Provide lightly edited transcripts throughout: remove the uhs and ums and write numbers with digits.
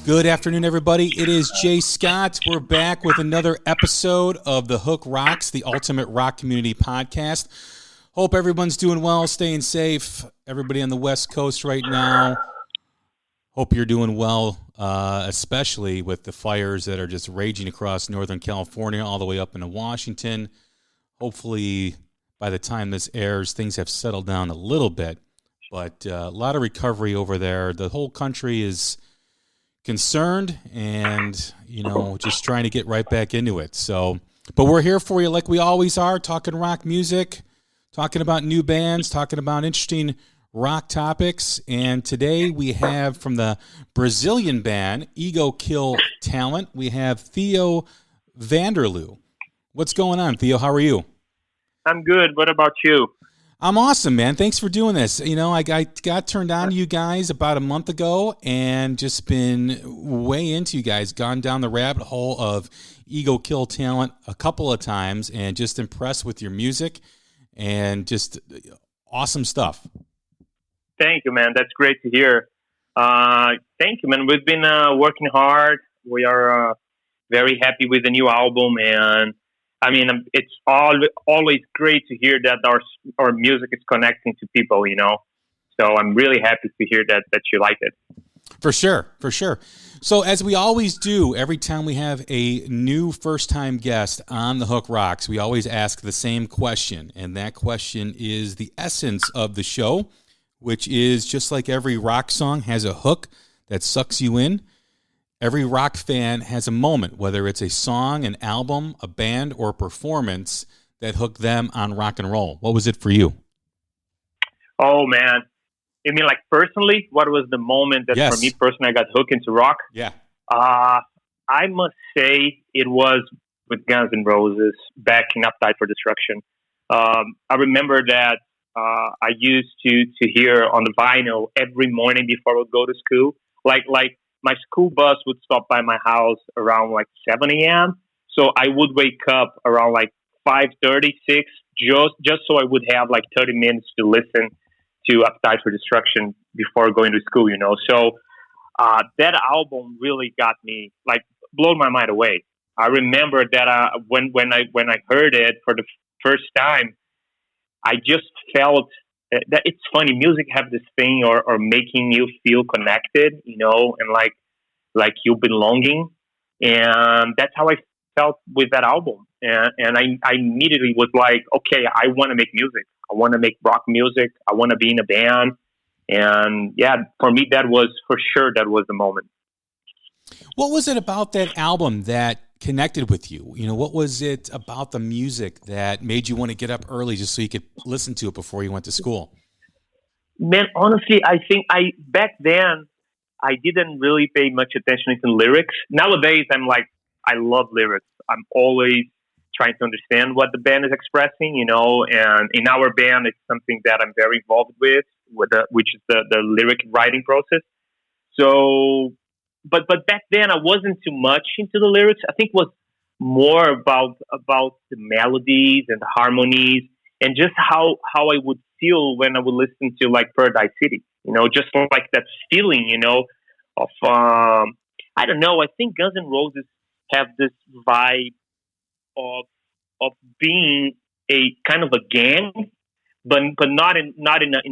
Good afternoon, everybody. It is Jay Scott. We're back with another episode of The Hook Rocks, the Ultimate Rock Community Podcast. Hope everyone's doing well, staying safe. Everybody on the West Coast right now, hope you're doing well, especially with the fires that are just raging across Northern California all the way up into Washington. Hopefully, by the time this airs, things have settled down a little bit, but a lot of recovery over there. The whole country is concerned and, just trying to get right back into it. So, but we're here for you like we always are, talking rock music, talking about new bands, talking about interesting rock topics. And today we have from the Brazilian band Ego Kill Talent, we have Theo Vanderloo. What's going on, Theo? How are you? I'm good. What about you? I'm awesome, man. Thanks for doing this. I got turned on to you guys about a month ago and just been way into you guys, gone down the rabbit hole of Ego Kill Talent a couple of times and just impressed with your music and just awesome stuff. Thank you, man. That's great to hear. Thank you, man. We've been working hard. We are very happy with the new album, and it's always great to hear that our music is connecting to people, So I'm really happy to hear that you like it. For sure. So as we always do, every time we have a new first-time guest on The Hook Rocks, we always ask the same question, and that question is the essence of the show, which is just like every rock song has a hook that sucks you in. Every rock fan has a moment, whether it's a song, an album, a band, or a performance that hooked them on rock and roll. What was it for you? Oh, man. You mean like personally? What was the moment that for me personally I got hooked into rock? Yeah. I must say it was with Guns N' Roses back in Appetite for Destruction. I remember that I used to hear on the vinyl every morning before I would go to school. Like my school bus would stop by my house around like 7 a.m. So I would wake up around like 5:30, 6, just so I would have like 30 minutes to listen to Appetite for Destruction before going to school, So that album really got me, like, blown my mind away. I remember that when I heard it for the first time, I just felt that it's funny. Music have this thing or making you feel connected, and like you belonging. And that's how I felt with that album. And I immediately was like, okay, I want to make music. I want to make rock music. I want to be in a band. And yeah, for me, that was the moment. What was it about that album that connected with you? What was it about the music that made you want to get up early just so you could listen to it before you went to school? Man, honestly, I think back then I didn't really pay much attention to lyrics. Nowadays, I'm like, I love lyrics. I'm always trying to understand what the band is expressing, and in our band, it's something that I'm very involved with which is the lyric writing process. So, but back then I wasn't too much into the lyrics. I think it was more about the melodies and the harmonies and just how I would feel when I would listen to like Paradise City, just like that feeling, of, I don't know. I think Guns N' Roses have this vibe of being a kind of a gang, but not in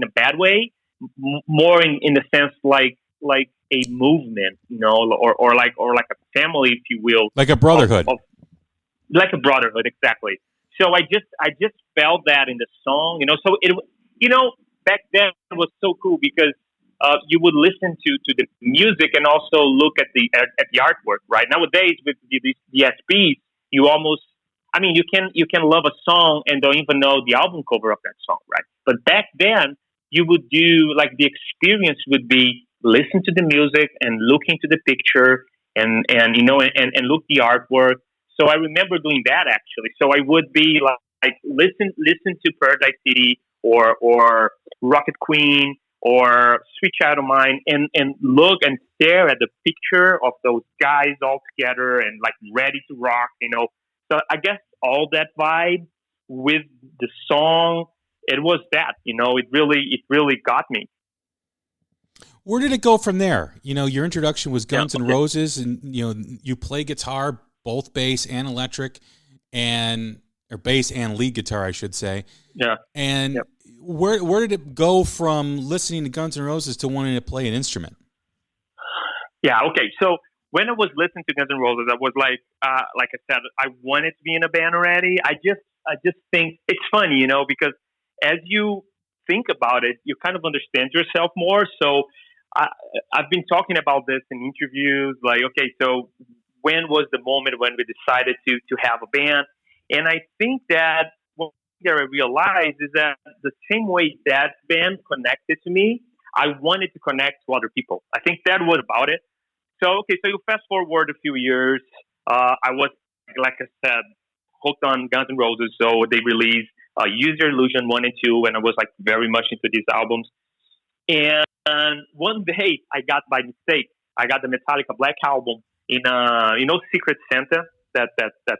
a bad way, more in the sense like a movement, or like a family, if you will, like a brotherhood, like a brotherhood, exactly. So I just felt that in the song, So it, back then it was so cool because you would listen to the music and also look at the artwork, right? Nowadays with the DSPs, you almost, you can love a song and don't even know the album cover of that song, right? But back then, you would do, like, the experience would be listen to the music and look into the picture and look the artwork. So I remember doing that, actually. So I would be like listen to Paradise City or Rocket Queen or Sweet Child of Mine and look and stare at the picture of those guys all together and like ready to rock, So I guess all that vibe with the song, it was that, it really got me. Where did it go from there? You know, your introduction was Guns N' okay. Roses, and you know you play guitar, both bass and electric, or bass and lead guitar, I should say. Yeah. And where did it go from listening to Guns N' Roses to wanting to play an instrument? Yeah. Okay. So when I was listening to Guns N' Roses, I was like I said, I wanted to be in a band already. I just think it's funny, you know, because as you think about it, you kind of understand yourself more. So I've been talking about this in interviews. Like, okay, so when was the moment when we decided to have a band? And I think that what I realized is that the same way that band connected to me, I wanted to connect to other people. I think that was about it. So, okay, so you fast forward a few years. I was, like I said, hooked on Guns N' Roses. So they released Use Your Illusion 1 and 2, and I was like very much into these albums. And one day I got by mistake, I got the Metallica Black Album in, Secret Santa, that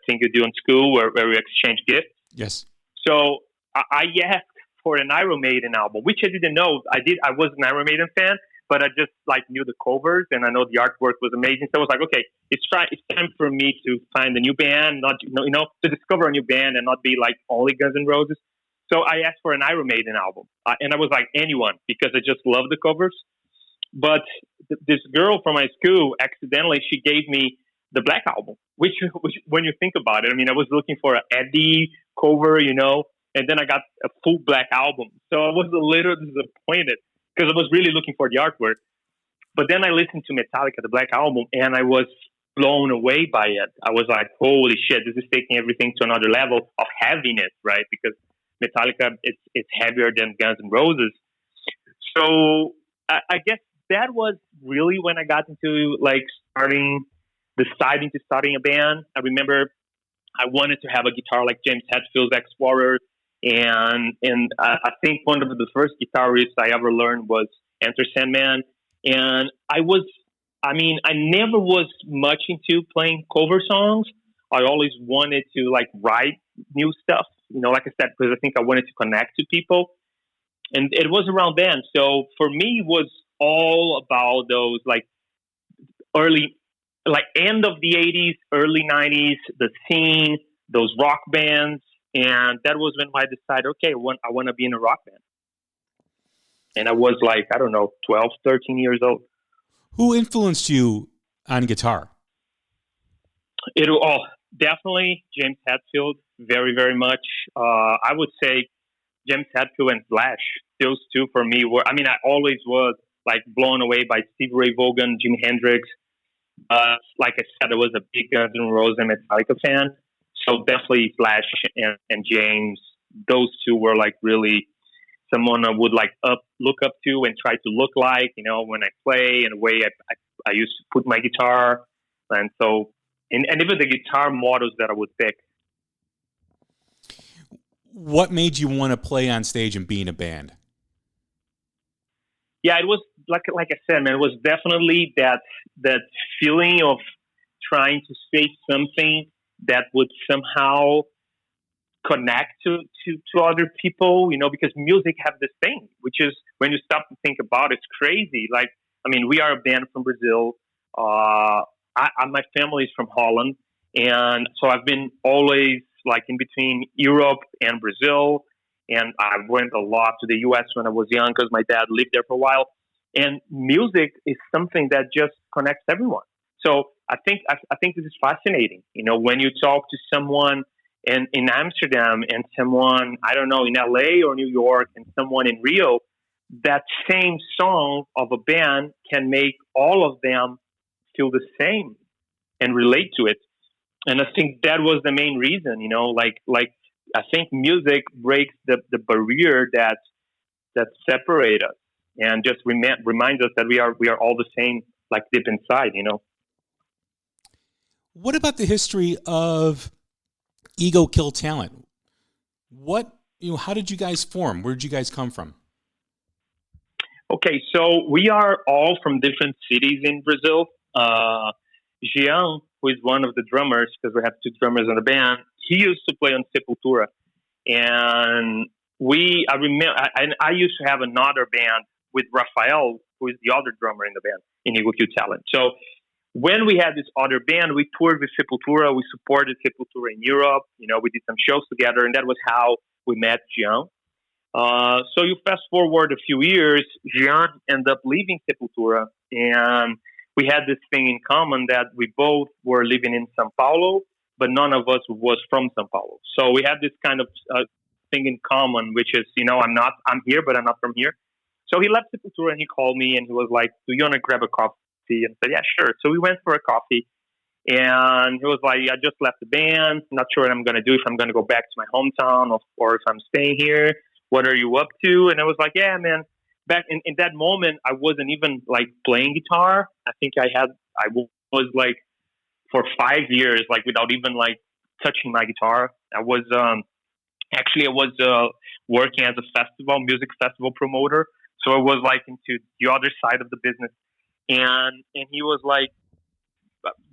thing you do in school where you exchange gifts. Yes. So I asked for an Iron Maiden album, which I didn't know. I was an Iron Maiden fan, but I just like knew the covers and I know the artwork was amazing. So I was like, okay, it's time for me to find a new band, not to discover a new band and not be like only Guns N' Roses. So I asked for an Iron Maiden album, and I was like anyone because I just love the covers. But this girl from my school accidentally she gave me the Black Album, which when you think about it, I mean, I was looking for an Eddie cover, and then I got a full Black Album. So I was a little disappointed because I was really looking for the artwork. But then I listened to Metallica, the Black Album, and I was blown away by it. I was like, holy shit, this is taking everything to another level of heaviness, right? Because Metallica, it's heavier than Guns N' Roses. So I guess that was really when I got into like deciding to starting a band. I remember I wanted to have a guitar like James Hetfield's Explorer, and I think one of the first guitarists I ever learned was Enter Sandman. And I never was much into playing cover songs. I always wanted to like write new stuff, like I said, because I think I wanted to connect to people. And it was around then. So for me, it was all about those like early, like end of the 80s, early 90s, the scene, those rock bands. And that was when I decided, okay, I want to be in a rock band. And I was like, I don't know, 12, 13 years old. Who influenced you on guitar? Definitely James Hetfield, very, very much. I would say James Hetfield and Slash, those two for me were, I always was like blown away by Stevie Ray Vaughan, Jimi Hendrix. Like I said, I was a big Guns N' Roses and Metallica fan. So definitely Slash and James, those two were like really someone I would like look up to and try to look like, when I play and the way I used to put my guitar. And so, and even the guitar models that I would pick. What made you want to play on stage and be in a band? Yeah, it was like I said, man, it was definitely that feeling of trying to say something that would somehow connect to other people, because music have this thing, which is when you stop to think about it, it's crazy. Like, we are a band from Brazil. My family is from Holland. And so I've been always like in between Europe and Brazil. And I went a lot to the US when I was young because my dad lived there for a while. And music is something that just connects everyone. So I think this is fascinating. When you talk to someone in Amsterdam and someone, I don't know, in LA or New York and someone in Rio, that same song of a band can make all of them feel the same and relate to it. And I think that was the main reason, like I think music breaks the barrier that separate us and just reminds us that we are all the same, like deep inside, What about the history of Ego Kill Talent? How did you guys form? Where did you guys come from? Okay, so we are all from different cities in Brazil. Jean, who is one of the drummers, because we have two drummers in the band, he used to play on Sepultura. And I used to have another band with Rafael, who is the other drummer in the band in Eagle Q Talent. So when we had this other band, we toured with Sepultura. We supported Sepultura in Europe. We did some shows together, and that was how we met Jean. So you fast forward a few years, Jean ended up leaving Sepultura, and we had this thing in common that we both were living in São Paulo, but none of us was from São Paulo. So we had this kind of thing in common, which is, I'm here, but I'm not from here. So he left Sepultura and he called me and he was like, "Do you want to grab a coffee?" And I said, "Yeah, sure." So we went for a coffee, and he was like, "I just left the band. Not sure what I'm going to do, if I'm going to go back to my hometown or if I'm staying here. What are you up to?" And I was like, "Yeah, man." Back in that moment, I wasn't even like playing guitar. I think I was like for 5 years, like without even like touching my guitar. I was working as a music festival promoter. So I was like into the other side of the business. And he was like,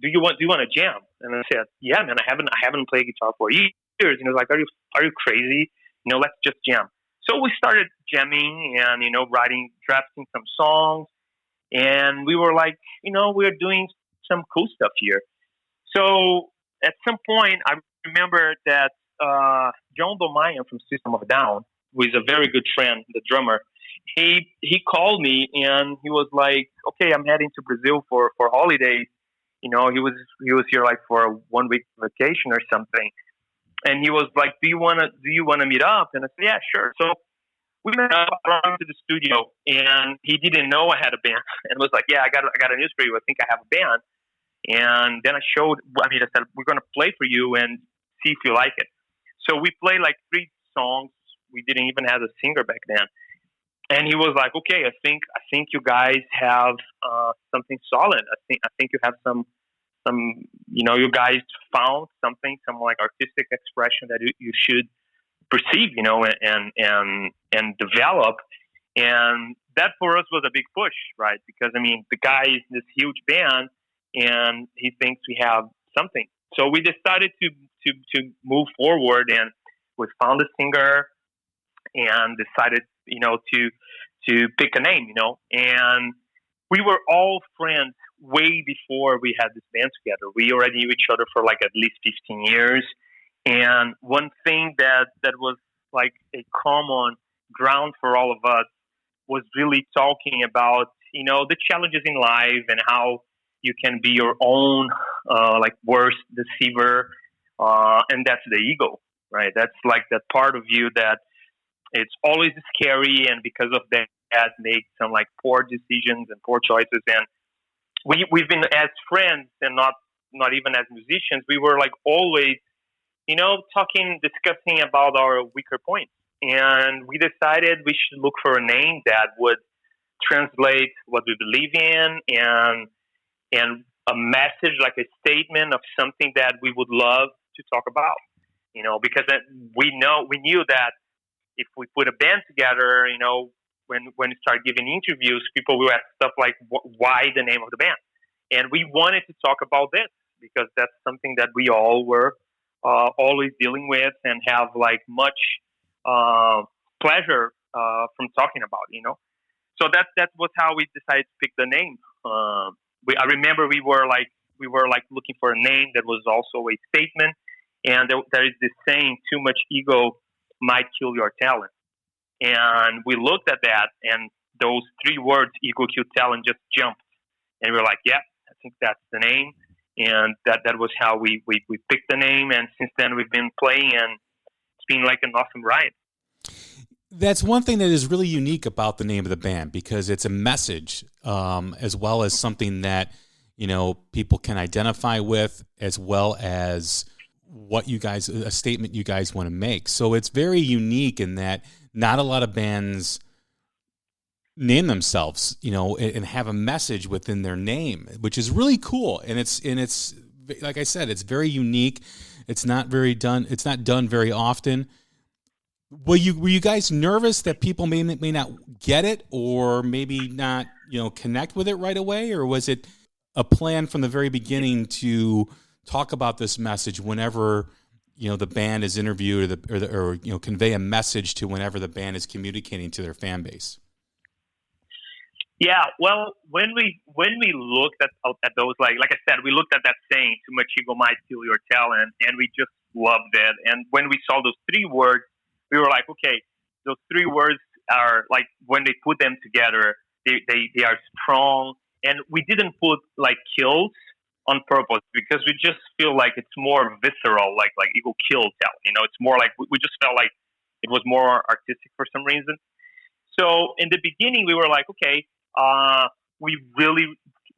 do you want to jam? And I said, "Yeah, man, I haven't played guitar for years." And he was like, are you crazy? Let's just jam. So we started jamming and, drafting some songs. And we were like, we're doing some cool stuff here. So at some point, I remember that John Domayan from System of a Down, who is a very good friend, the drummer, he called me and he was like, "Okay, I'm heading to Brazil for holidays." He was here like for a 1 week vacation or something. And he was like, do you want to meet up? And I said, "Yeah, sure." So we met up, around to the studio, and he didn't know I had a band, and was like, "Yeah, I got a news for you. I think I have a band." And then I said, "We're going to play for you and see if you like it." So we played like 3 songs. We didn't even have a singer back then. And he was like, "Okay, I think you guys have something solid. I think you have some you guys found something, some like artistic expression that you should perceive, and develop." And that for us was a big push, right? Because the guy is this huge band, and he thinks we have something. So we decided to move forward, and we found a singer, and decided, to pick a name, and we were all friends way before we had this band together. We already knew each other for like at least 15 years. And one thing that was like a common ground for all of us was really talking about, the challenges in life and how you can be your own, worst deceiver. And that's the ego, right? That's like that part of you that it's always scary. And because of that, make some like poor decisions and poor choices. And we've been, as friends and not even as musicians, we were like always, discussing about our weaker points. And we decided we should look for a name that would translate what we believe in and a message, like a statement of something that we would love to talk about, because we knew that if we put a band together, when we start giving interviews, people will ask stuff like, why the name of the band? And we wanted to talk about this because that's something that we all were always dealing with and have like much pleasure from talking about, So that was how we decided to pick the name. I remember we were looking for a name that was also a statement. And there is this saying, too much ego might kill your talent. And we looked at that, and those 3 words, ego, Q, talent, just jumped. And we were like, yeah, I think that's the name. And that was how we picked the name. And since then, we've been playing, and it's been like an awesome ride. That's one thing that is really unique about the name of the band, because it's a message, as well as something that, people can identify with, as well as a statement you guys want to make. So it's very unique in that not a lot of bands name themselves, and have a message within their name, which is really cool. And it's like I said, it's very unique. It's not done very often. Were you guys nervous that people may not get it, or maybe not, connect with it right away? Or was it a plan from the very beginning to talk about this message whenever, the band is interviewed or convey a message to whenever the band is communicating to their fan base? Yeah, well, when we looked at those, like I said, we looked at that saying, "Too much ego might kill your talent," and we just loved it. And when we saw those three words, we were like, okay, those three words are like when they put them together, they are strong. And we didn't put like kills on purpose because we just feel like it's more visceral, like ego kill talent. It's more like we just felt like it was more artistic for some reason. So in the beginning, we were like, okay, uh, we really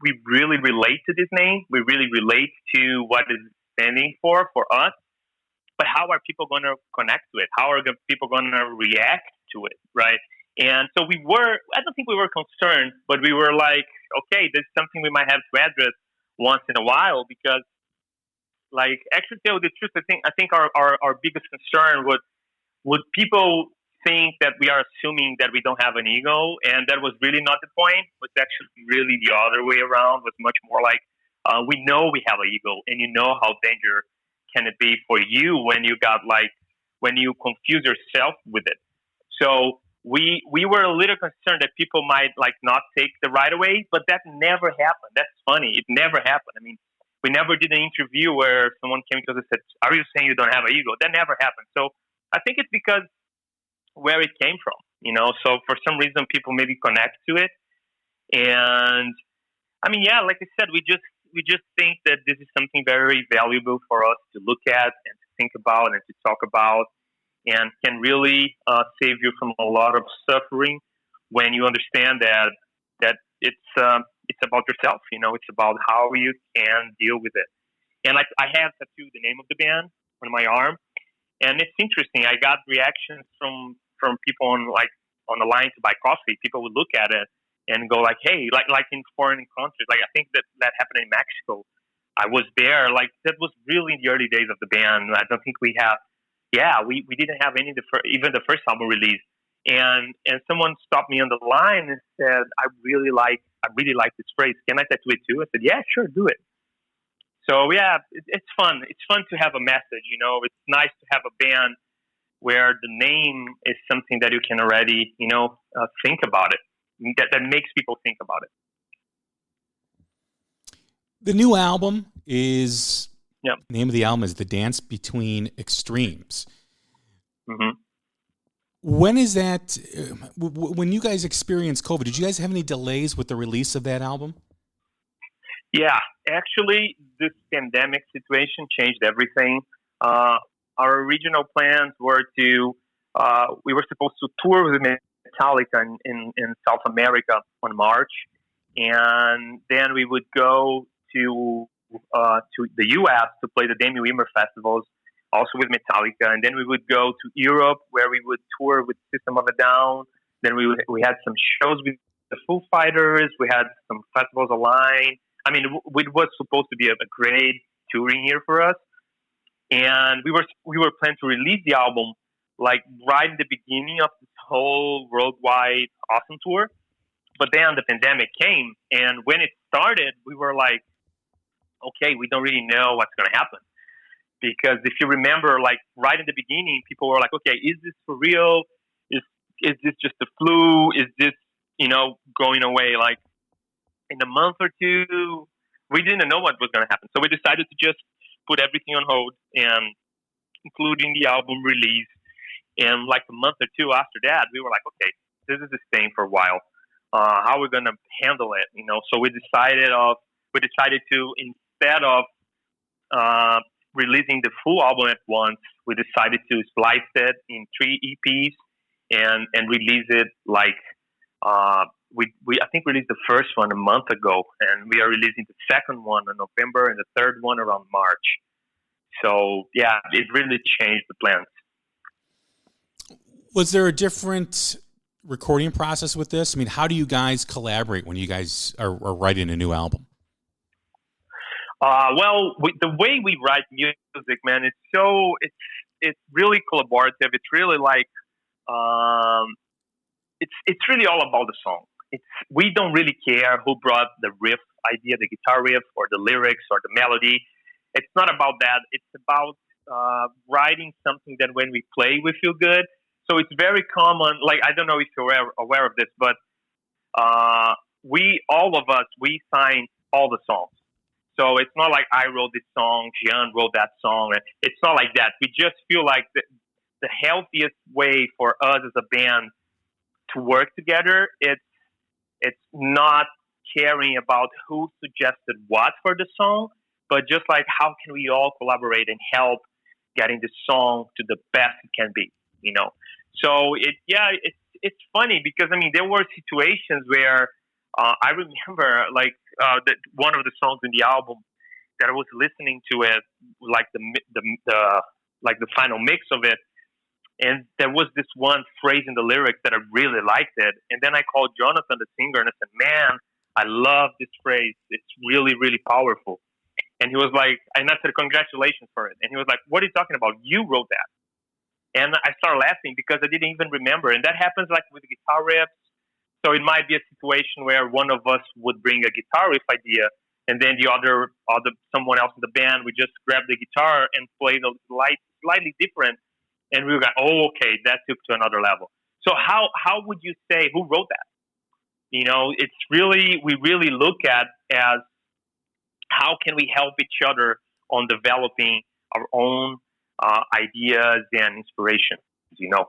we really relate to this name. We really relate to what it's standing for us. But how are people going to connect to it? How are people going to react to it, right? And so I don't think we were concerned, but we were like, okay, this is something we might have to address once in a while because, like, actually, tell the truth, I think our biggest concern would people think that we are assuming that we don't have an ego, and that was really not the point. It was actually really the other way around. It was much more like we know we have an ego, and you know how dangerous can it be for you when you confuse yourself with it. So we were a little concerned that people might not take the right away, but that never happened. That's funny. It never happened. I mean, we never did an interview where someone came to us and said, "Are you saying you don't have an ego?" That never happened. So I think it's because where it came from. So for some reason, people maybe connect to it, and I mean, yeah, like I said, we just think that this is something very valuable for us to look at and to think about and to talk about, and can really save you from a lot of suffering when you understand that it's about yourself. It's about how you can deal with it. And I have tattooed the name of the band on my arm, and it's interesting. I got reactions from people on the line to buy coffee. People would look at it and go like, "Hey," like in foreign countries. Like I think that happened in Mexico. I was there. Like that was really in the early days of the band. I don't think we have. Yeah, we didn't have any even the first album release. And someone stopped me on the line and said, I really like this phrase. Can I tattoo it too? I said, yeah, sure, do it. So yeah, it's fun. It's fun to have a message. It's nice to have a band where the name is something that you can already, think about it. That makes people think about it. The new album is, Yep. the name of the album is The Dance Between Extremes. Mm-hmm. When is that, when you guys experienced COVID, did you guys have any delays with the release of that album? Yeah, actually, this pandemic situation changed everything. Our original plans were we were supposed to tour with Metallica in South America on March, and then we would go to the U.S. to play the Demi Wimmer festivals, also with Metallica, and then we would go to Europe where we would tour with System of a Down. Then we had some shows with the Foo Fighters. We had some festivals aligned. I mean, it was supposed to be a great touring year for us, and we were planning to release the album like right in the beginning of this whole worldwide awesome tour. But then the pandemic came, and when it started, we were like, okay, we don't really know what's going to happen. Because if you remember, like right in the beginning, people were like, okay, is this for real? Is this just the flu? Is this, going away? Like in a month or two, we didn't know what was going to happen. So we decided to just put everything on hold, and including the album release. And like a month or two after that, we were like, okay, this is staying for a while. How are we going to handle it? So we decided to, instead of releasing the full album at once, we decided to slice it in 3 EPs and release it we I think released the first one a month ago, and we are releasing the second one in November and the third one around March. So yeah, it really changed the plans. Was there a different recording process with this? I mean, how do you guys collaborate when you guys are writing a new album? The way we write music, man, it's really collaborative. It's really like it's really all about the song. We don't really care who brought the riff idea, the guitar riff, or the lyrics, or the melody. It's not about that. It's about writing something that when we play, we feel good. So it's very common. Like, I don't know if you're aware of this, but all of us, we signed all the songs. So it's not like I wrote this song, Jean wrote that song. It's not like that. We just feel like the healthiest way for us as a band to work together, it's not caring about who suggested what for the song, but just like how can we all collaborate and help getting the song to the best it can be, you know? So it's funny because I mean, there were situations where I remember that one of the songs in the album that I was listening to it, like the final mix of it. And there was this one phrase in the lyrics that I really liked it. And then I called Jonathan, the singer, and I said, man, I love this phrase. It's really, really powerful. And he was like, and I said, congratulations for it. And he was like, what are you talking about? You wrote that. And I started laughing because I didn't even remember. And that happens like with guitar riffs. So it might be a situation where one of us would bring a guitar riff idea, and then the other someone else in the band would just grab the guitar and play the slightly different. And we were like, oh, okay, that took to another level. So how would you say, who wrote that? You know, it's really, we really look at as how can we help each other on developing our own ideas and inspiration, you know?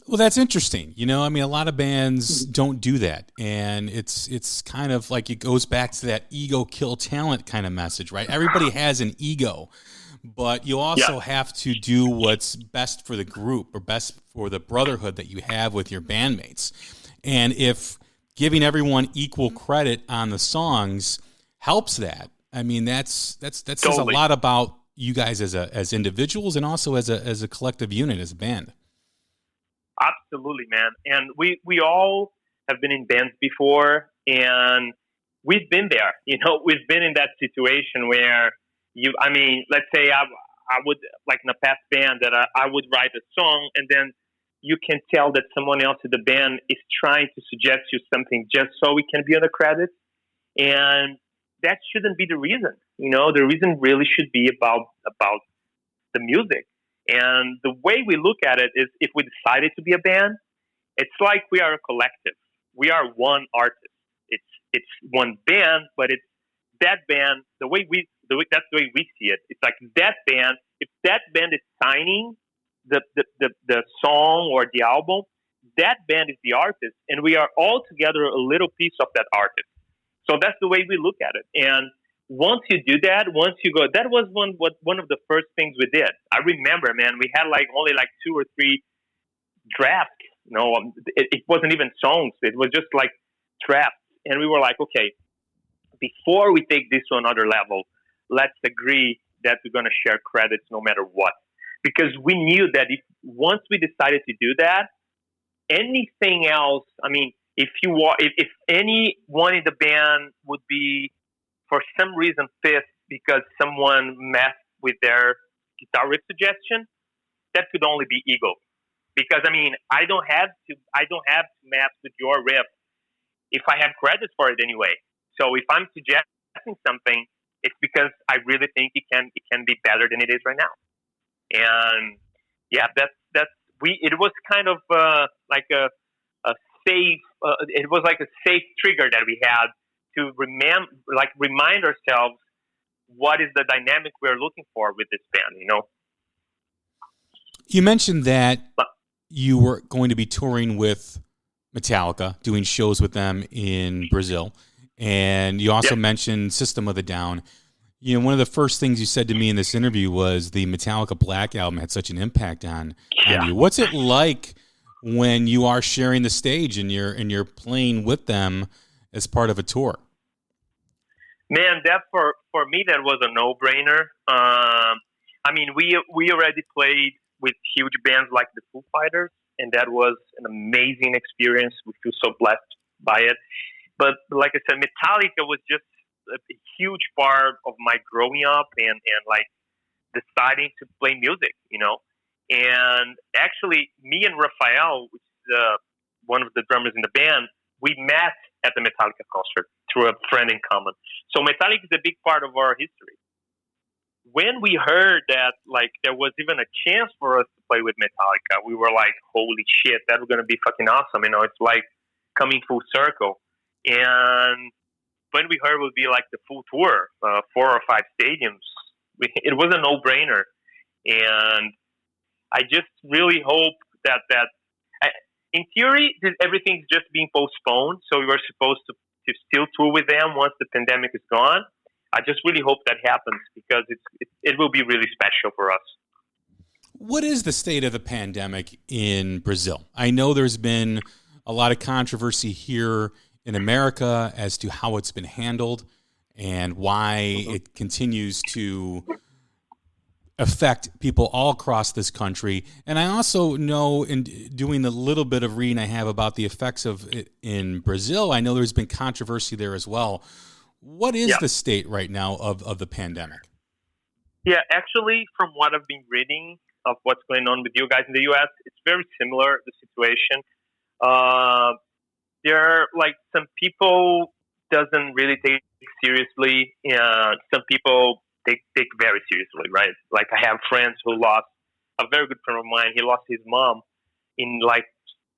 Well, that's interesting. You know, I mean, a lot of bands don't do that. And it's kind of like it goes back to that ego kill talent kind of message, right? Everybody has an ego, but you also have to do what's best for the group or best for the brotherhood that you have with your bandmates. And if giving everyone equal credit on the songs helps that, I mean, that says a lot about you guys as individuals and also as a collective unit, as a band. Absolutely, man. And we all have been in bands before, and we've been there. You know, we've been in that situation where let's say I would, like in a past band, that I would write a song, and then you can tell that someone else in the band is trying to suggest you something just so we can be on the credits. And that shouldn't be the reason. You know, the reason really should be about the music. And the way we look at it is, if we decided to be a band, it's like we are a collective. We are one artist. It's one band, but it's that band. That's the way we see it. It's like that band. If that band is signing the song or the album, that band is the artist, and we are all together a little piece of that artist. So that's the way we look at it. And once you do that, that was one of the first things we did. I remember, man, we had only 2 or 3 drafts. You know, it wasn't even songs. It was just drafts. And we were like, okay, before we take this to another level, let's agree that we're going to share credits no matter what. Because we knew that once we decided to do that, anything else, I mean, if anyone in the band would be, for some reason, pissed because someone messed with their guitar riff suggestion, that could only be ego. Because I mean, I don't have to mess with your riff if I have credits for it anyway. So if I'm suggesting something, it's because I really think it can be better than it is right now. And yeah, it was kind of like a safe. It was like a safe trigger that we had to remind ourselves what is the dynamic we're looking for with this band. You know. You mentioned that you were going to be touring with Metallica, doing shows with them in Brazil, and you also mentioned System of a Down. You know, one of the first things you said to me in this interview was the Metallica Black Album had such an impact on you. What's it like when you are sharing the stage and you're playing with them as part of a tour? Man, that for me that was a no-brainer. I mean, we already played with huge bands like the Foo Fighters, and that was an amazing experience. We feel so blessed by it. But like I said, Metallica was just a huge part of my growing up and deciding to play music, you know. And actually, me and Rafael, which is one of the drummers in the band, we met at the Metallica concert through a friend in common. So Metallica is a big part of our history. When we heard that there was even a chance for us to play with Metallica, we were like, holy shit, that's going to be fucking awesome. You know, it's like coming full circle. And when we heard it would be like the full tour, 4 or 5 stadiums, it was a no-brainer. And I just really hope that in theory, everything's just being postponed. So we were supposed to still tour with them once the pandemic is gone. I just really hope that happens because it will be really special for us. What is the state of the pandemic in Brazil? I know there's been a lot of controversy here in America as to how it's been handled and why it continues to affect people all across this country. And I also know, in doing the little bit of reading I have about the effects of it in Brazil, I know there's been controversy there as well. What is the state right now of the pandemic? Yeah, actually, from what I've been reading of what's going on with you guys in the U.S., it's very similar, the situation. There are, like, some people doesn't really take it seriously. Some people take very seriously, right? Like, I have friends who lost, a very good friend of mine, he lost his mom in, like,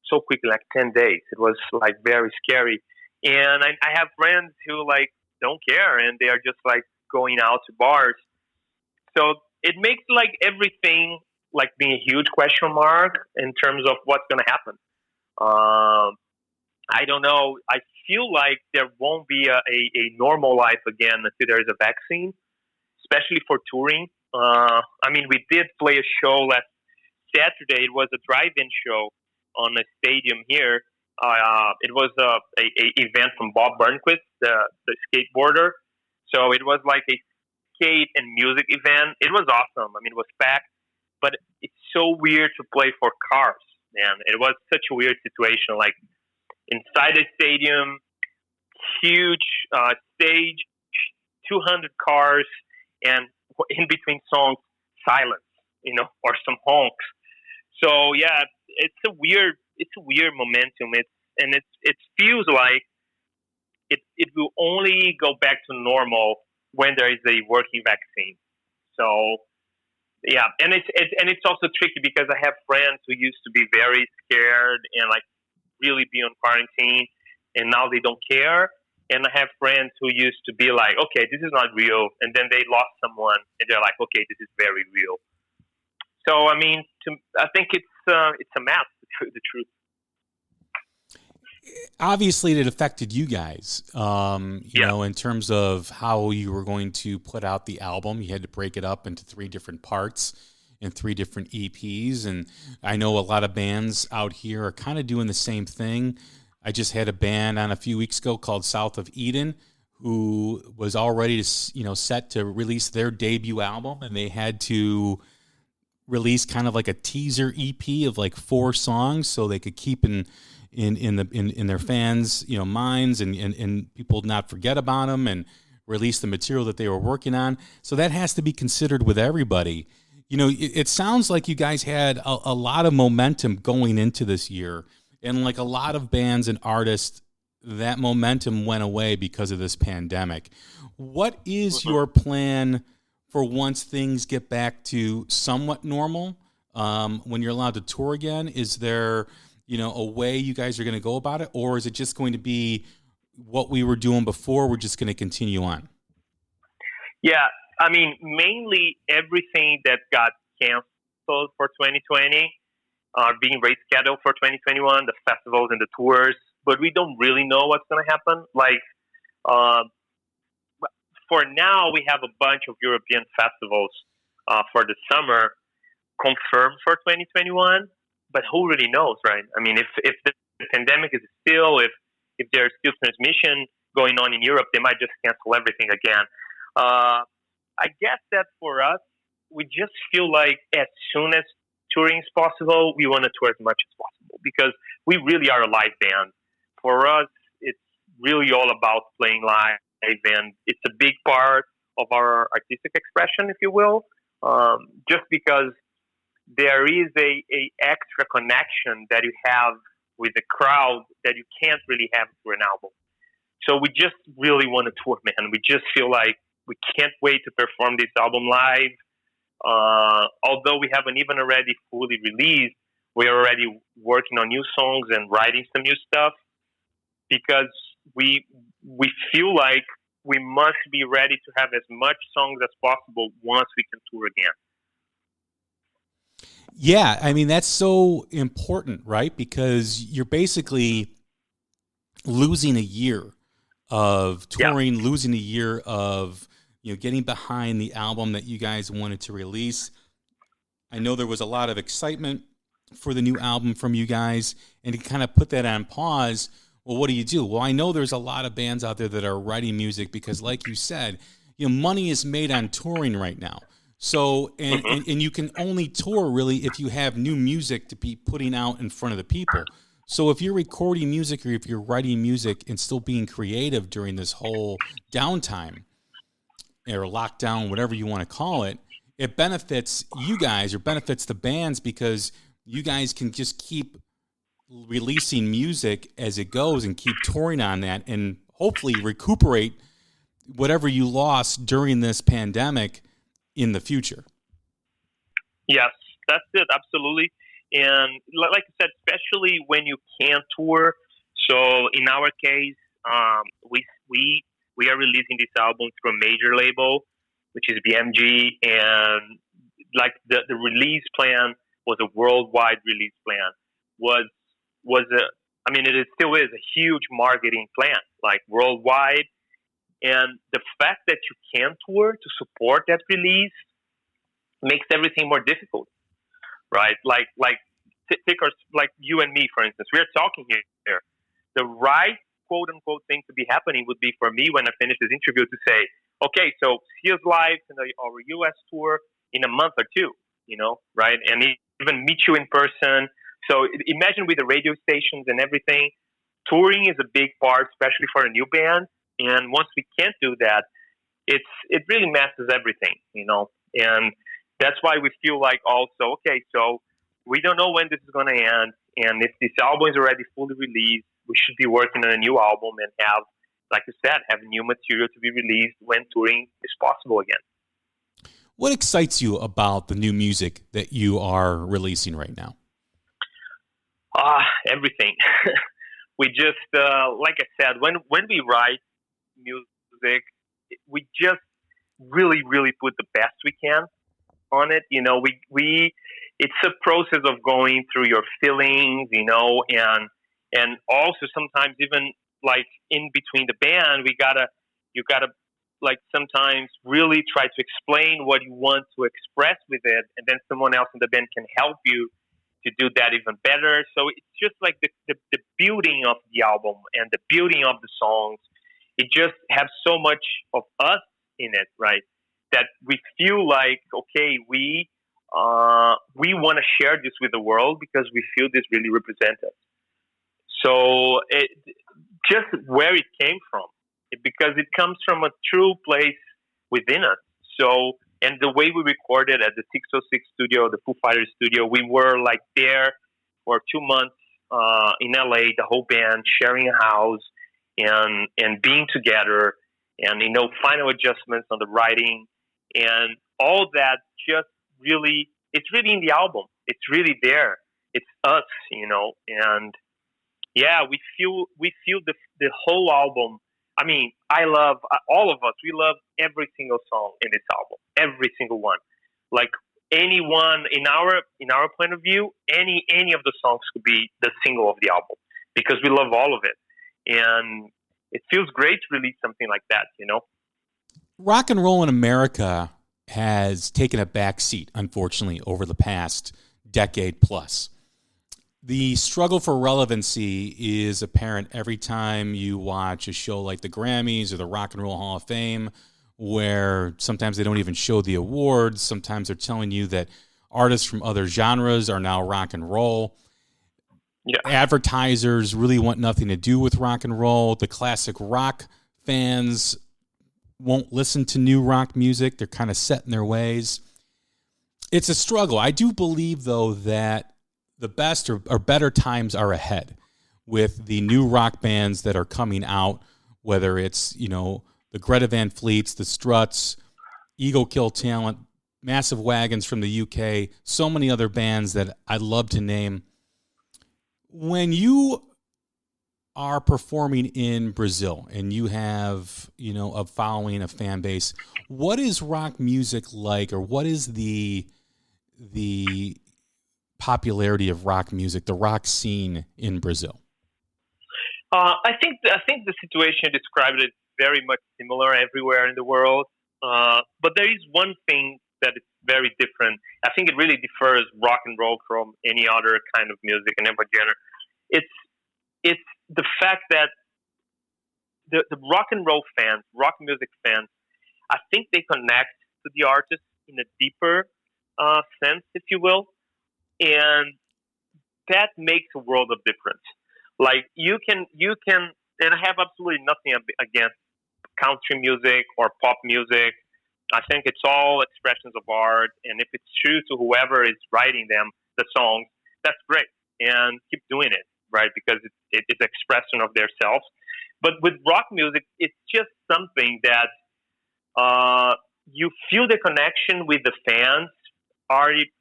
so quickly, like 10 days. It was, like, very scary. And I have friends who, like, don't care, and they are just, like, going out to bars. So it makes, like, everything, like, being a huge question mark in terms of what's going to happen. I don't know. I feel like there won't be a normal life again until there is a vaccine, especially for touring. I mean, we did play a show last Saturday. It was a drive-in show on a stadium here. It was a event from Bob Burnquist, the skateboarder. So it was like a skate and music event. It was awesome. I mean, it was packed. But it's so weird to play for cars, man. It was such a weird situation. Like, inside a stadium, huge stage, 200 cars, and in between songs, silence, or some honks. So yeah, it's a weird momentum. It feels like it will only go back to normal when there is a working vaccine. So yeah, and it's also tricky because I have friends who used to be very scared and, like, really be on quarantine, and now they don't care. And I have friends who used to be like, okay, this is not real, and then they lost someone, and they're like, okay, this is very real. So I mean, I think it's a mess, the truth. Obviously, it affected you guys, you know, in terms of how you were going to put out the album. You had to break it up into 3 different parts and 3 different EPs. And I know a lot of bands out here are kind of doing the same thing. I just had a band on a few weeks ago called South of Eden who was already, set to release their debut album, and they had to release kind of like a teaser EP of like 4 songs so they could keep in their fans, minds and people not forget about them and release the material that they were working on. So that has to be considered with everybody. It sounds like you guys had a lot of momentum going into this year, and like a lot of bands and artists, that momentum went away because of this pandemic. What is your plan for once things get back to somewhat normal, when you're allowed to tour again? Is there a way you guys are going to go about it, or is it just going to be what we were doing before? We're just going to continue on. Yeah, I mean, mainly everything that got canceled for 2020 are being rescheduled for 2021, the festivals and the tours, but we don't really know what's going to happen. Like, for now, we have a bunch of European festivals for the summer confirmed for 2021. But who really knows, right? I mean, if the pandemic is still, if there's still transmission going on in Europe, they might just cancel everything again. I guess that for us, we just feel like as soon as touring is possible, we want to tour as much as possible because we really are a live band. For us, it's really all about playing live, and it's a big part of our artistic expression, if you will, just because there is a extra connection that you have with the crowd that you can't really have through an album. So we just really want to tour, man. We just feel like we can't wait to perform this album live. Although we haven't even already fully released, we're already working on new songs and writing some new stuff. because we feel like we must be ready to have as much songs as possible once we can tour again. Yeah, I mean, that's so important, right? Because you're basically losing a year of touring, losing a year of, getting behind the album that you guys wanted to release. I know there was a lot of excitement for the new album from you guys, and to kind of put that on pause, well, what do you do? Well, I know there's a lot of bands out there that are writing music because, like you said, money is made on touring right now. So, and you can only tour really if you have new music to be putting out in front of the people. So if you're recording music or if you're writing music and still being creative during this whole downtime or lockdown, whatever you want to call it, it benefits you guys or benefits the bands because you guys can just keep releasing music as it goes and keep touring on that and hopefully recuperate whatever you lost during this pandemic in the future. Yes, that's it. Absolutely. And like I said, especially when you can't tour. So in our case, we are releasing this album through a major label, which is BMG. And like the release plan was a worldwide release plan. It still is a huge marketing plan, like worldwide. And the fact that you can tour to support that release makes everything more difficult, right? Like you and me, for instance, we're talking here. The right quote unquote thing to be happening would be for me when I finish this interview to say, okay, so see us live in our US tour in a month or two, right? And even meet you in person. So imagine with the radio stations and everything, touring is a big part, especially for a new band. And once we can't do that, it really messes everything, And that's why we feel like also, okay, so we don't know when this is going to end. And if this album is already fully released, we should be working on a new album and have, like you said, have new material to be released when touring is possible again. What excites you about the new music that you are releasing right now? Everything. We just, like I said, when we write music, we just really, really put the best we can on it. It's a process of going through your feelings, and also sometimes even like in between the band, you gotta like sometimes really try to explain what you want to express with it, and then someone else in the band can help you to do that even better. So it's just like the building of the album and the building of the songs. It just has so much of us in it, right? That we feel like, okay, we want to share this with the world because we feel this really represents us. So just where it came from, because it comes from a true place within us. So, and the way we recorded at the 606 studio, the Foo Fighters studio, we were like there for 2 months in LA, the whole band sharing a house and being together and, final adjustments on the writing and all that just really, it's really in the album. It's really there. It's us, and yeah, we feel the whole album. I mean, I love all of us. We love every single song in this album, every single one. Like anyone in our point of view, any of the songs could be the single of the album because we love all of it, and it feels great to release something like that. Rock and roll in America has taken a back seat, unfortunately, over the past decade plus. The struggle for relevancy is apparent every time you watch a show like the Grammys or the Rock and Roll Hall of Fame, where sometimes they don't even show the awards. Sometimes they're telling you that artists from other genres are now rock and roll. Yeah. Advertisers really want nothing to do with rock and roll. The classic rock fans won't listen to new rock music. They're kind of set in their ways. It's a struggle. I do believe, though, that the best or better times are ahead with the new rock bands that are coming out, whether it's, the Greta Van Fleets, the Struts, Ego Kill Talent, Massive Wagons from the UK, so many other bands that I'd love to name. When you are performing in Brazil and you have, a following, a fan base, what is rock music like, or what is the popularity of rock music, the rock scene in Brazil? I think the situation described is very much similar everywhere in the world. But there is one thing that is very different. I think it really differs rock and roll from any other kind of music and every genre. It's the fact that the rock and roll fans, rock music fans, I think they connect to the artist in a deeper sense, if you will, and that makes a world of difference. Like you can, and I have absolutely nothing against country music or pop music. I think it's all expressions of art, and if it's true to whoever is writing them, the songs, that's great, and keep doing it, right? Because it's expression of their selves. But with rock music, it's just something that you feel the connection with the fans.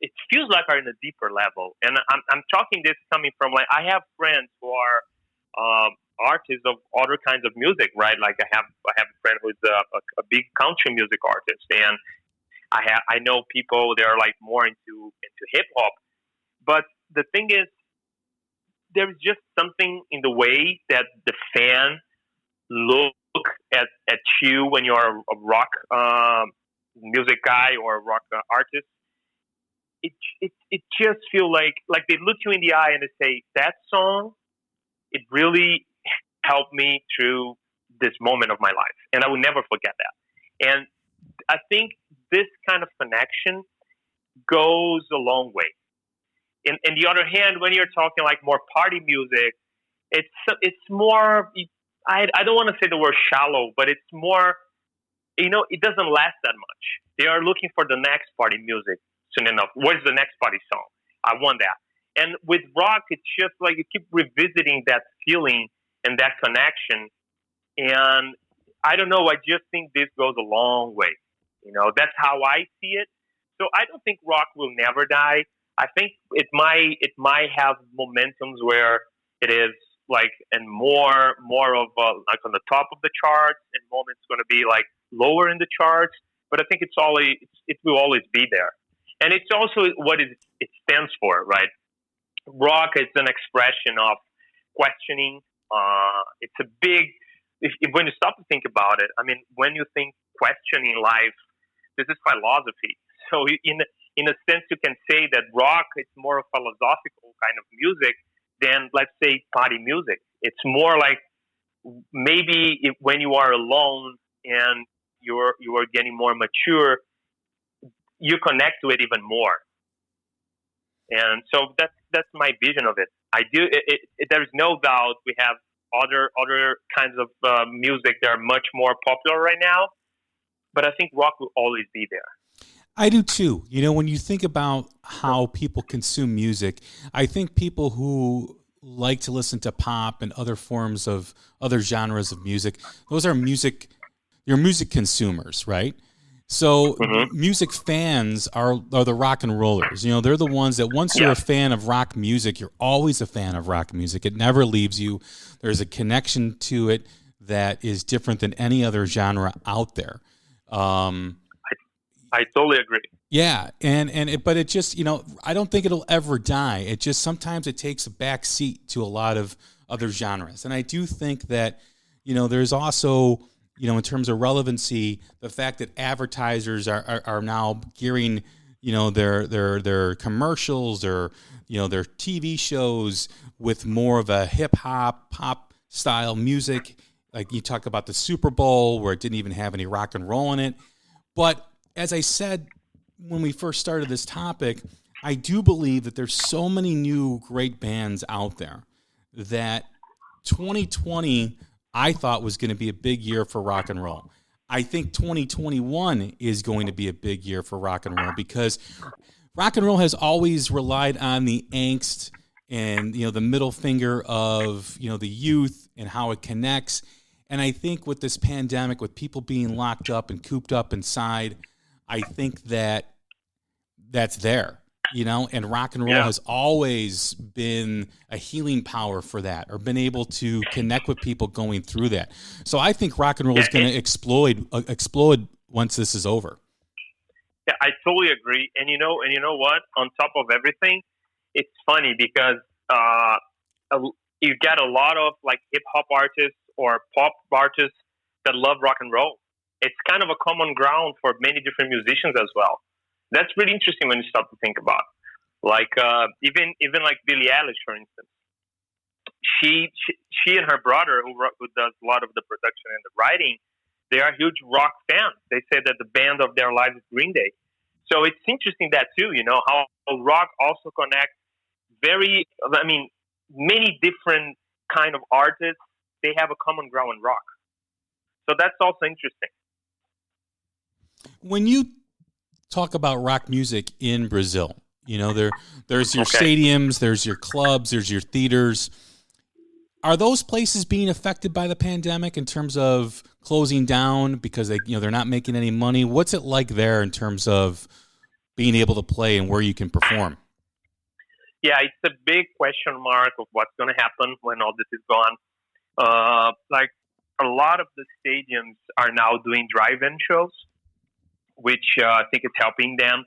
It feels like are in a deeper level, and I'm talking this coming from like I have friends who are artists of other kinds of music, right? Like I have a friend who's a big country music artist, and I know people that are like more into hip hop. But the thing is, there's just something in the way that the fan look at you when you're a rock music guy or a rock artist. It just feel like they look you in the eye and they say that song, it really helped me through this moment of my life, and I will never forget that. And I think this kind of connection goes a long way. In the other hand, when you're talking like more party music, it's more. I don't want to say the word shallow, but it's more. It doesn't last that much. They are looking for the next party music soon enough. Where's the next party song? I want that. And with rock, it's just like you keep revisiting that feeling and that connection. And I don't know. I just think this goes a long way. That's how I see it. So I don't think rock will never die. I think it might have momentums where it is like and more of like on the top of the charts, and moments going to be like lower in the charts. But I think it will always be there, and it's also what it stands for, right? Rock is an expression of questioning. It's a big. If when you stop to think about it, I mean, when you think questioning life, this is philosophy. So in a sense, you can say that rock is more a philosophical kind of music than, let's say, party music. It's more like maybe when you are alone and you are getting more mature, you connect to it even more. And so that's my vision of it. I do. There's no doubt we have other kinds of music that are much more popular right now, but I think rock will always be there. I do too. When you think about how people consume music, I think people who like to listen to pop and other forms of other genres of music, those are you're music consumers, right? So music fans are the rock and rollers. They're the ones that once you're a fan of rock music, you're always a fan of rock music. It never leaves you. There's a connection to it that is different than any other genre out there. I totally agree. Yeah, but it just, I don't think it'll ever die. It just sometimes it takes a back seat to a lot of other genres. And I do think that, there's also, in terms of relevancy, the fact that advertisers are now gearing, their commercials or, their TV shows with more of a hip hop, pop style music. Like you talk about the Super Bowl where it didn't even have any rock and roll in it. But as I said when we first started this topic, I do believe that there's so many new great bands out there that 2020 I thought was going to be a big year for rock and roll. I think 2021 is going to be a big year for rock and roll because rock and roll has always relied on the angst and the middle finger of the youth and how it connects. And I think with this pandemic, with people being locked up and cooped up inside, I think that's there. and rock and roll has always been a healing power for that, or been able to connect with people going through that. So I think rock and roll is going to explode once this is over. Yeah, I totally agree. And you know what? On top of everything, it's funny because you get a lot of like hip hop artists or pop artists that love rock and roll. It's kind of a common ground for many different musicians as well. That's really interesting when you start to think about. Like even like Billie Eilish, for instance. She and her brother, who does a lot of the production and the writing, they are huge rock fans. They say that the band of their lives is Green Day. So it's interesting that too, how rock also connects many different kind of artists. They have a common ground in rock. So that's also interesting. When you talk about rock music in Brazil, there's your stadiums, there's your clubs, there's your theaters. Are those places being affected by the pandemic in terms of closing down because they're not making any money? What's it like there in terms of being able to play and where you can perform? Yeah, it's a big question mark of what's going to happen when all this is gone. Like a lot of the stadiums are now doing drive-in shows, which I think is helping them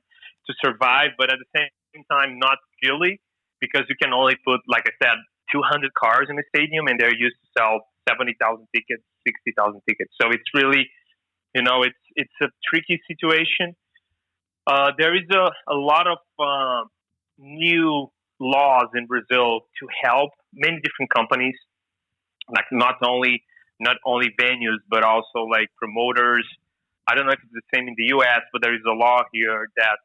to survive, but at the same time, not really, because you can only put, like I said, 200 cars in the stadium, and they're used to sell 70,000 tickets, 60,000 tickets. So it's really, it's a tricky situation. There is a lot of new laws in Brazil to help many different companies, like not only venues, but also like promoters. I don't know if it's the same in the U.S., but there is a law here that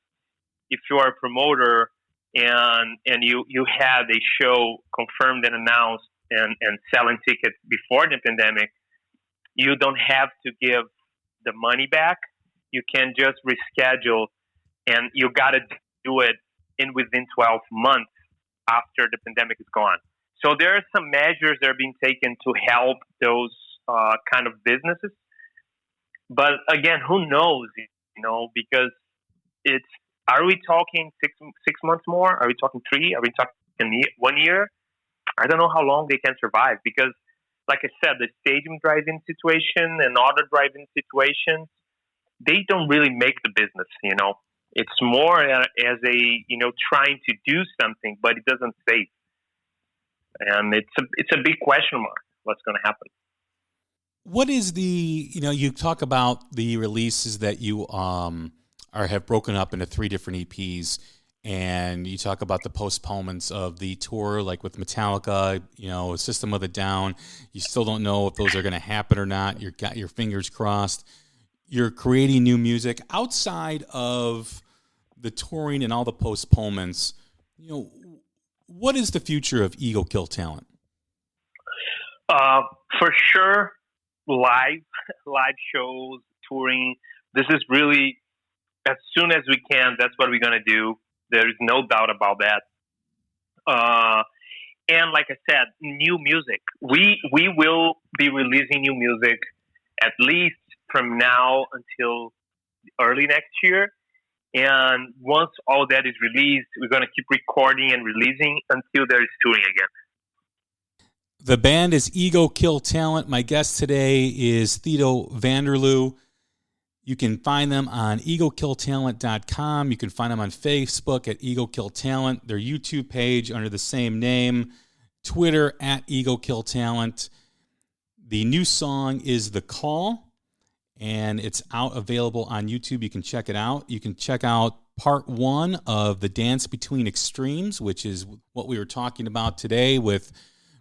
if you are a promoter and you had a show confirmed and announced and selling tickets before the pandemic, you don't have to give the money back. You can just reschedule, and you got to do it within 12 months after the pandemic is gone. So there are some measures that are being taken to help those kind of businesses. But again, who knows, because are we talking six months more? Are we talking 3? Are we talking 1 year? I don't know how long they can survive because, like I said, the stadium drive-in situation and other drive-in situations, they don't really make the business, It's more as a, trying to do something, but it doesn't save. And it's a big question mark what's going to happen. What is you talk about the releases that you have broken up into 3 different EPs, and you talk about the postponements of the tour, like with Metallica, System of a Down. You still don't know if those are going to happen or not. You've got your fingers crossed. You're creating new music outside of the touring and all the postponements. What is the future of Ego Kill Talent? For sure, live shows, touring. This is really, as soon as we can, that's what we're going to do. There is no doubt about that. And like I said, new music. We will be releasing new music at least from now until early next year. And once all that is released, we're going to keep recording and releasing until there is touring again. The band is Ego Kill Talent. My guest today is Theo Vanderloo. You can find them on egokilltalent.com. You can find them on Facebook at Ego Kill Talent, their YouTube page under the same name, Twitter at Ego Kill Talent. The new song is The Call, and it's available on YouTube. You can check it out. You can check out part 1 of The Dance Between Extremes, which is what we were talking about today with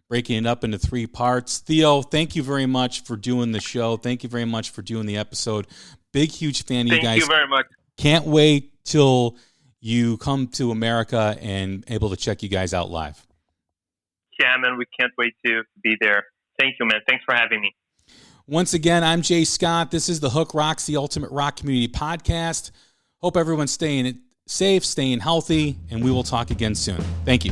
breaking it up into 3 parts. Theo, thank you very much for doing the show. Thank you very much for doing the episode. Big, huge fan of you guys. Thank you very much. Can't wait till you come to America and able to check you guys out live. Yeah, man, we can't wait to be there. Thank you, man. Thanks for having me. Once again, I'm Jay Scott. This is the Hook Rocks, the Ultimate Rock Community Podcast. Hope everyone's staying safe, staying healthy, and we will talk again soon. Thank you.